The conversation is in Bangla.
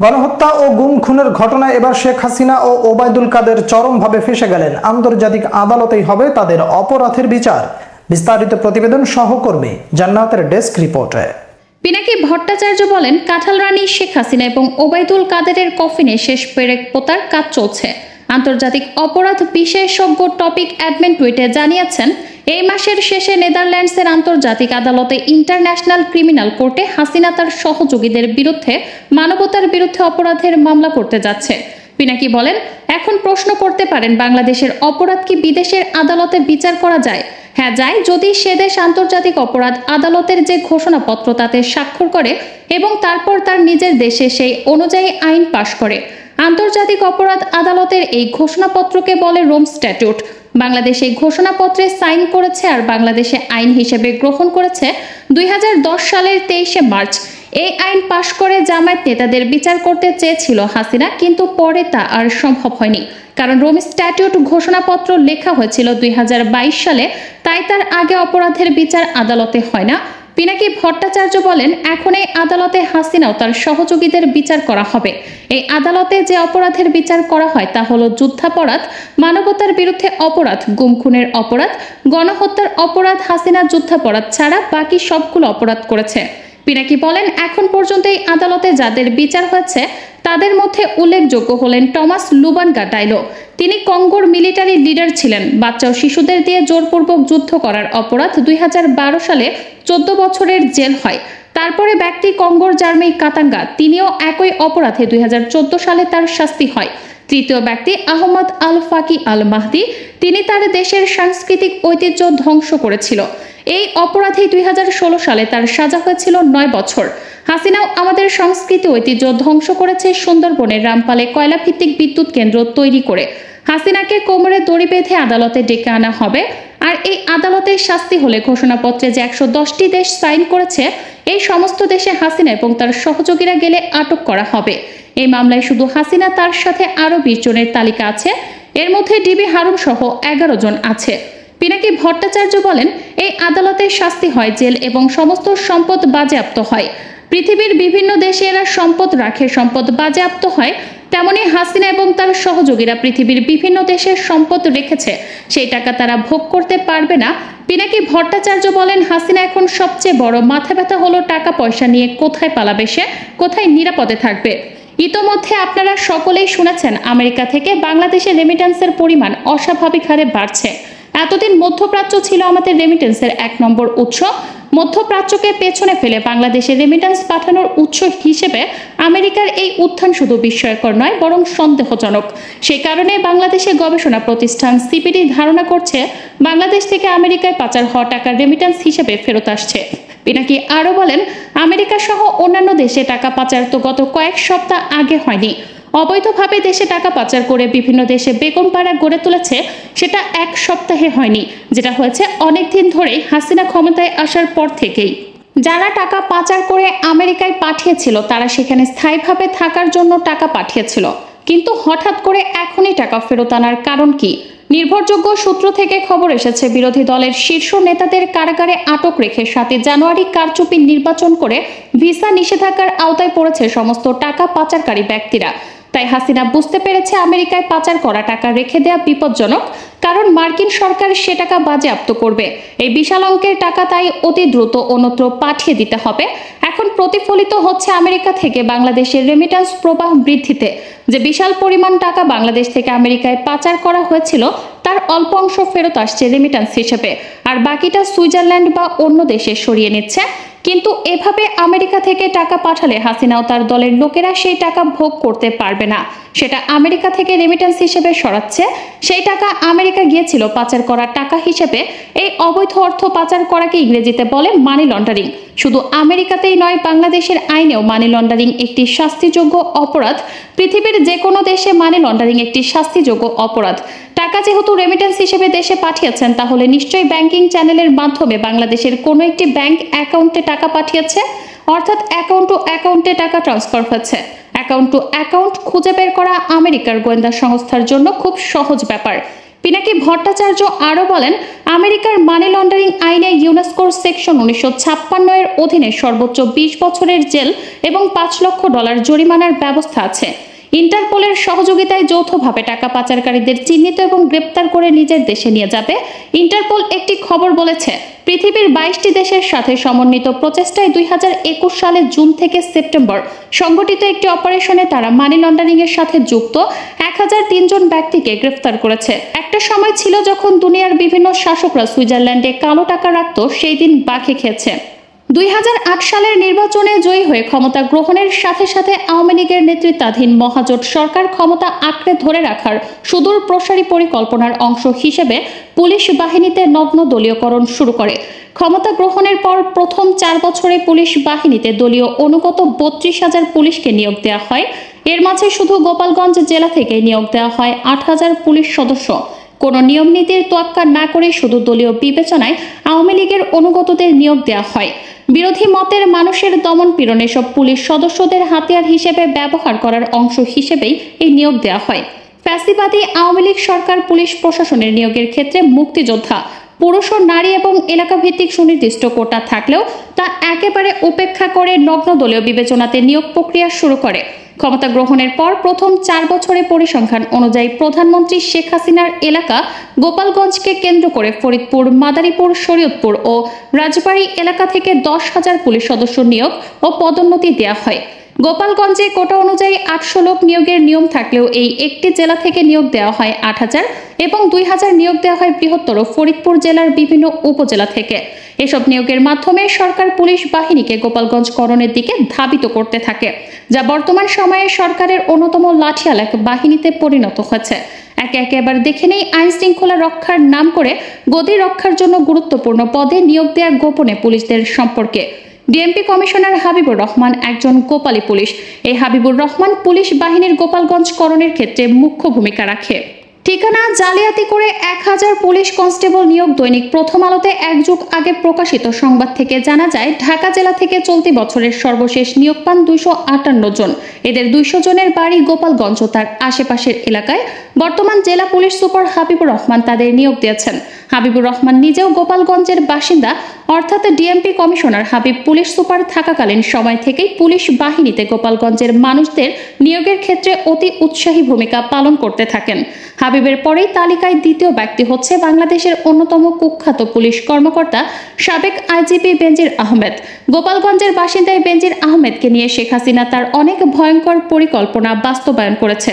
গণহত্যা ও গুম খুনের ঘটনায় এবার শেখ হাসিনা ও ওবায়দুল কাদের চরমভাবে ফেঁসে গেলেন। আন্তর্জাতিক আদালতেই হবে তাদের অপরাধের বিচার। বিস্তারিত প্রতিবেদন সহকর্মী জান্নাতের ডেস্ক রিপোর্টে। পিনাকি ভট্টাচার্য বলেন, কাঁঠাল রানী শেখ হাসিনা এবং ওবায়দুল কাদেরের কফিনে শেষ পেরেক পোতার কাজ চলছে। আন্তর্জাতিক অপরাধ বিশেষজ্ঞ টপিক অ্যাডমিন টুইটে জানিয়েছেন, এই মাসের শেষে নেদারল্যান্ডসের আন্তর্জাতিক আদালতে ইন্টারন্যাশনাল ক্রিমিনাল কোর্টে হাসিনা তার সহযোগীদের বিরুদ্ধে মানবতার বিরুদ্ধে অপরাধের মামলা করতে যাচ্ছে। পিনাকি বলেন, এখন প্রশ্ন করতে পারেন, বাংলাদেশের অপরাধ কি বিদেশের আদালতে বিচার করা যায়? হ্যাঁ যায়, যদি সে দেশ আন্তর্জাতিক অপরাধ আদালতের যে ঘোষণাপত্র তাতে স্বাক্ষর করে এবং তারপর তার নিজের দেশে সেই অনুযায়ী আইন পাশ করে। আন্তর্জাতিক অপরাধ আদালতের এই ঘোষণাপত্রকে বলে রোম স্ট্যাটিউট। বাংলাদেশ এই ঘোষণাপত্রে সাইন করেছে আর বাংলাদেশে আইন হিসেবে গ্রহণ করেছে 2010 সালের 23শে মার্চ। এই আইন পাশ করে জামায়াত নেতাদের বিচার করতে চেয়েছিল হাসিনা, কিন্তু পরে তা আর সম্ভব হয়নি, কারণ রোম স্ট্যাটিউট ঘোষণাপত্র লেখা হয়েছিল 2022 সালে, তাই তার আগে অপরাধের বিচার আদালতে হয় না। পিনাকি ভট্টাচার্য বলেন, এখন এই আদালতে হাসিনা ও তার সহযোগীদের বিচার করা হবে। এই আদালতে যে অপরাধের বিচার করা হয় তা হলো যুদ্ধাপরাধ, মানবতার বিরুদ্ধে অপরাধ, গুম খুনের অপরাধ, গণহত্যার অপরাধ। হাসিনা যুদ্ধাপরাধ ছাড়া বাকি সবগুলো অপরাধ করেছে। পিনাকি বলেন, এখন পর্যন্ত এই আদালতে যাদের বিচার হয়েছে তাদের মধ্যে উল্লেখযোগ্য হলেন টমাস লুবানগা ডাইলো। তিনি কঙ্গোর মিলিটারি লিডার ছিলেন। বাচ্চা ও শিশুদের দিয়ে জোরপূর্বক যুদ্ধ করার অপরাধ 2012 সালে 14 বছরের জেল হয়। তারপরে ব্যক্তি কঙ্গোর জার্মি কাতাঙ্গা, তিনিও একই অপরাধে 2014 সালে তার শাস্তি হয়। তৃতীয় ব্যক্তি আহমদ আল ফাকি আল মাহদি, তিনি তার দেশের সাংস্কৃতিক ঐতিহ্য ধ্বংস করেছিল। এই অপরাধে 2016 সালে তার সাজা হয়েছিল 9 বছর। হাসিনাও আমাদের সংস্কৃতি ঐতিহ্য ধ্বংস করেছে সুন্দরবনের রামপালে কয়লা ভিত্তিক বিদ্যুৎ কেন্দ্র তৈরি করে। হাসিনাকে কোমরে দড়ি বেঁধে আদালতে ডেকে আনা হবে। আর এই আদালতের শাস্তি হলে ঘোষণাপত্রে যে 110টি দেশ সাইন করেছে, এই সমস্ত দেশে হাসিনা এবং তার সহযোগীরা গেলে আটক করা হবে। এই মামলায় শুধু হাসিনা, তার সাথে আরো 20 জনের তালিকা আছে। এর মধ্যে ডিবি হারুন সহ 11 জন আছে। পিনাকি ভট্টাচার্য বলেন, এই আদালতের শাস্তি হয় জেল এবং সমস্ত সম্পদ বাজেয়াপ্ত হয়। পৃথিবীর বিভিন্ন দেশে এরা সম্পদ রাখে, সম্পদ বাজেয়াপ্ত হয়। তেমনি হাসিনা এবং তার সহযোগীরা পৃথিবীর বিভিন্ন দেশের সম্পদ রেখেছে, সেই টাকা তারা ভোগ করতে পারবে না। পিনাকি ভট্টাচার্য বলেন, হাসিনা এখন সবচেয়ে বড় মাথা ব্যথা হলো টাকা পয়সা নিয়ে কোথায় পালাবে সে, কোথায় নিরাপদে থাকবে। ইতোমধ্যে আপনারা সকলেই শুনেছেন, আমেরিকা থেকে বাংলাদেশে রেমিটেন্সের পরিমাণ অস্বাভাবিক হারে বাড়ছে। এতদিন মধ্যপ্রাচ্য ছিল আমাদের রেমিটেন্সের 1 নম্বর উৎস। মধ্যপ্রাচ্যকে পেছনে ফেলে বাংলাদেশে রেমিটেন্স পাঠানোর উৎস হিসেবে আমেরিকার এই উত্থান শুধু বিস্ময়কর নয়, বরং সন্দেহজনক। সেই কারণে বাংলাদেশে গবেষণা প্রতিষ্ঠান সিপিডি ধারণা করছে, বাংলাদেশ থেকে আমেরিকায় পাচার হওয়া টাকা রেমিটেন্স হিসেবে ফেরত আসছে। পিনাকি আরও বলেন, আমেরিকা সহ অন্যান্য দেশে টাকা পাচার তো গত কয়েক সপ্তাহ আগে হয়নি। অবৈধভাবে দেশে টাকা পাচার করে বিভিন্ন দেশে বেগমপাড়া গড়ে তুলেছে, সেটা 1 সপ্তাহে হয়নি, যেটা হয়েছে অনেকদিন ধরেই, হাসিনা ক্ষমতায় আসার পর থেকেই। যারা টাকা পাচার করে আমেরিকায় পাঠিয়েছিল তারা সেখানে স্থায়ীভাবে থাকার জন্য টাকা পাঠিয়েছিল, কিন্তু হঠাৎ করে এখনই টাকা ফেরত আনার কারণ কি? নির্ভরযোগ্য সূত্র থেকে খবর এসেছে, বিরোধী দলের শীর্ষ নেতাদের কারাগারে আটক রেখে 7 জানুয়ারি কারচুপি নির্বাচন করে ভিসা নিষেধাজ্ঞার আওতায় পড়েছে সমস্ত টাকা পাচারকারী ব্যক্তিরা। তাই হাসিনা বুঝতে পেরেছে আমেরিকায় পাচার করা টাকা রেখে দেওয়া বিপজ্জনক, কারণ মার্কিন সরকার সে টাকা বাজেয়াপ্ত করবে। এই বিশাল অঙ্কের টাকা তাই অতি দ্রুত অন্যত্র পাঠিয়ে দিতে হবে। এখন প্রতিফলিত হচ্ছে আমেরিকা থেকে বাংলাদেশের রেমিটেন্স প্রবাহ বৃদ্ধিতে। যে বিশাল পরিমাণ টাকা বাংলাদেশ থেকে আমেরিকায় পাচার করা হয়েছিল, তার অল্প অংশ ফেরত আসছে রেমিটেন্স হিসেবে, আর বাকিটা সুইজারল্যান্ড বা অন্য দেশে সরিয়ে নিচ্ছে। কিন্তু এভাবে আমেরিকা থেকে টাকা পাঠালে হাসিনা ও তার দলের লোকেরা সেই টাকা ভোগ করতে পারবে না। সেটা আমেরিকা থেকে রেমিটেন্স হিসেবে সরাচ্ছে। সেই টাকা আমেরিকা গিয়েছিল পাচার করা টাকা হিসেবে। এই অবৈধ অর্থ পাচার করাকে ইংরেজিতে বলে মানি লন্ডারিং। শুধু আমেরিকাতেই নয়, বাংলাদেশের আইনেও মানি লন্ডারিং একটি শাস্তিযোগ্য অপরাধ। পৃথিবীর যে কোনো দেশে মানি লন্ডারিং একটি শাস্তিযোগ্য অপরাধ। টাকা যেহেতু রেমিটেন্স হিসেবে দেশে পাঠিয়েছেন, তাহলে নিশ্চয়ই ব্যাংকিং চ্যানেলের মাধ্যমে বাংলাদেশের কোনো একটি ব্যাংক অ্যাকাউন্টে টাকা পাঠিয়েছে, অর্থাৎ অ্যাকাউন্ট টু অ্যাকাউন্টে টাকা ট্রান্সফার হচ্ছে। অ্যাকাউন্ট টু অ্যাকাউন্ট খুঁজে বের করা আমেরিকার গোয়েন্দা সংস্থার জন্য খুব সহজ ব্যাপার। পিনাকি ভট্টাচার্য আরও বলেন, আমেরিকার মানি লন্ডারিং আইনে ইউনেস্কোর সেকশন 1956 এর অধীনে সর্বোচ্চ 20 বছরের জেল এবং $5 লক্ষ জরিমানার ব্যবস্থা আছে। ইন্টারপোলের সহযোগিতায় যৌথভাবে টাকা পাচারকারীদের চিহ্নিত এবং গ্রেপ্তার করে নিজের দেশে নিয়ে যাবে। ইন্টারপোল একটি খবর বলেছে, পৃথিবীর 22টি দেশের সাথে সমন্বিত প্রচেষ্টায় 2021 সালের জুন থেকে সেপ্টেম্বর সংগঠিত একটি অপারেশনে তারা মানি লন্ডারিং এর সাথে যুক্ত 1003 জন ব্যক্তিকে গ্রেফতার করেছে। একটা সময় ছিল যখন দুনিয়ার বিভিন্ন শাসকরা সুইজারল্যান্ডে কালো টাকা রাখত, সেই দিন বাঘে খেয়েছে। 2008 সালের নির্বাচনে জয়ী হয়ে ক্ষমতা গ্রহণের সাথে সাথে আওয়ামী লীগের নেতৃত্বাধীন মহাজোট সরকার ক্ষমতা আঁকড়ে ধরে রাখার সুদূর প্রসারী পরিকল্পনার অংশ হিসেবে পুলিশ বাহিনীতে নগ্ন দলীয়করণ শুরু করে। ক্ষমতা গ্রহণের পর প্রথম 4 বছরে পুলিশ বাহিনীতে দলীয় অনুগত 32,000 পুলিশকে নিয়োগ দেওয়া হয়। এর মাঝে শুধু গোপালগঞ্জ জেলা থেকে নিয়োগ দেওয়া হয় 8,000 পুলিশ সদস্য। কোনো নিয়ম নীতির তোয়াক্কা না করে শুধু দলীয় বিবেচনায় আওয়ামী লীগের অনুগতদের নিয়োগ দেওয়া হয়। বিরোধী মতের মানুষের দমন পীড়ন এসব পুলিশ সদস্যদের হাতিয়ার হিসেবে ব্যবহার করার অংশ হিসেবেই এই নিয়োগ দেওয়া হয়। ফ্যাসিবাদী আওয়ামী লীগ সরকার পুলিশ প্রশাসনের নিয়োগের ক্ষেত্রে মুক্তিযোদ্ধা, পুরুষ ও নারী এবং এলাকাভিত্তিক সুনির্দিষ্ট কোটা থাকলেও তা একেবারে উপেক্ষা করে নগ্ন দলীয় বিবেচনাতে নিয়োগ প্রক্রিয়া শুরু করে। ক্ষমতা গ্রহণের পর প্রথম 4 বছরে পরিসংখ্যান অনুযায়ী প্রধানমন্ত্রী শেখ হাসিনার এলাকা গোপালগঞ্জকে কেন্দ্র করে ফরিদপুর, মাদারীপুর, শরীয়তপুর ও রাজবাড়ী এলাকা থেকে 10,000 পুলিশ সদস্য নিয়োগ ও পদোন্নতি দেওয়া হয়। গোপালগঞ্জে কোটা অনুযায়ী 800 লোক নিয়োগের নিয়ম থাকলেও এই একটি জেলা থেকে নিয়োগ দেওয়া হয় 8,000 এবং 2,000 নিয়োগ দেওয়া হয় বৃহত্তর ফরিদপুর জেলার বিভিন্ন উপজেলা থেকে। এসব নিয়োগের মাধ্যমে সরকার পুলিশ বাহিনীকে গোপালগঞ্জকরণের দিকে ধাবিত করতে থাকে, যা বর্তমান সময়ে সরকারের অন্যতম লাঠিয়াল এক বাহিনীতে পরিণত হয়েছে। একে একে এবার দেখে নেই আইন শৃঙ্খলা রক্ষার নাম করে গদি রক্ষার জন্য গুরুত্বপূর্ণ পদে নিয়োগ দেওয়া গোপনে পুলিশদের সম্পর্কে। ডিএমপি কমিশনার হাবিবুর রহমান একজন গোপালী পুলিশ। এই হাবিবুর রহমান পুলিশ বাহিনীর গোপালগঞ্জকরণের ক্ষেত্রে মুখ্য ভূমিকা রাখে। ঠিকানা জালিয়াতি করে 1000 পুলিশ কনস্টেবল নিয়োগ। দৈনিক প্রথম আলোতে 1 যুগ আগে প্রকাশিত সংবাদ থেকে জানা যায়, ঢাকা জেলা থেকে চলতি বছরের সর্বশেষ নিয়োগ পান 258 জন। এদের 200 জনের বাড়ি গোপালগঞ্জ ও তার আশেপাশের এলাকায়। বর্তমান জেলা পুলিশ সুপার হাবিবুর রহমান তাদের নিয়োগ দিয়েছেন। হাবিবুর রহমান নিজেও গোপালগঞ্জের বাসিন্দা, অর্থাৎ DMP commissioner Habib police super থাকাকালীন সময় থেকেই পুলিশ বাহিনীতে গোপালগঞ্জের মানুষদের নিয়োগের ক্ষেত্রে অতি উৎসাহী ভূমিকা পালন করতে থাকেন। হাবিবের পরেই তালিকায় দ্বিতীয় ব্যক্তি হচ্ছে বাংলাদেশের অন্যতম কুখ্যাত পুলিশ কর্মকর্তা সাবেক আইজিপি বেনজির আহমেদ। গোপালগঞ্জের বাসিন্দায় বেনজির আহমেদকে নিয়ে শেখ হাসিনা তার অনেক ভয়ঙ্কর পরিকল্পনা বাস্তবায়ন করেছে।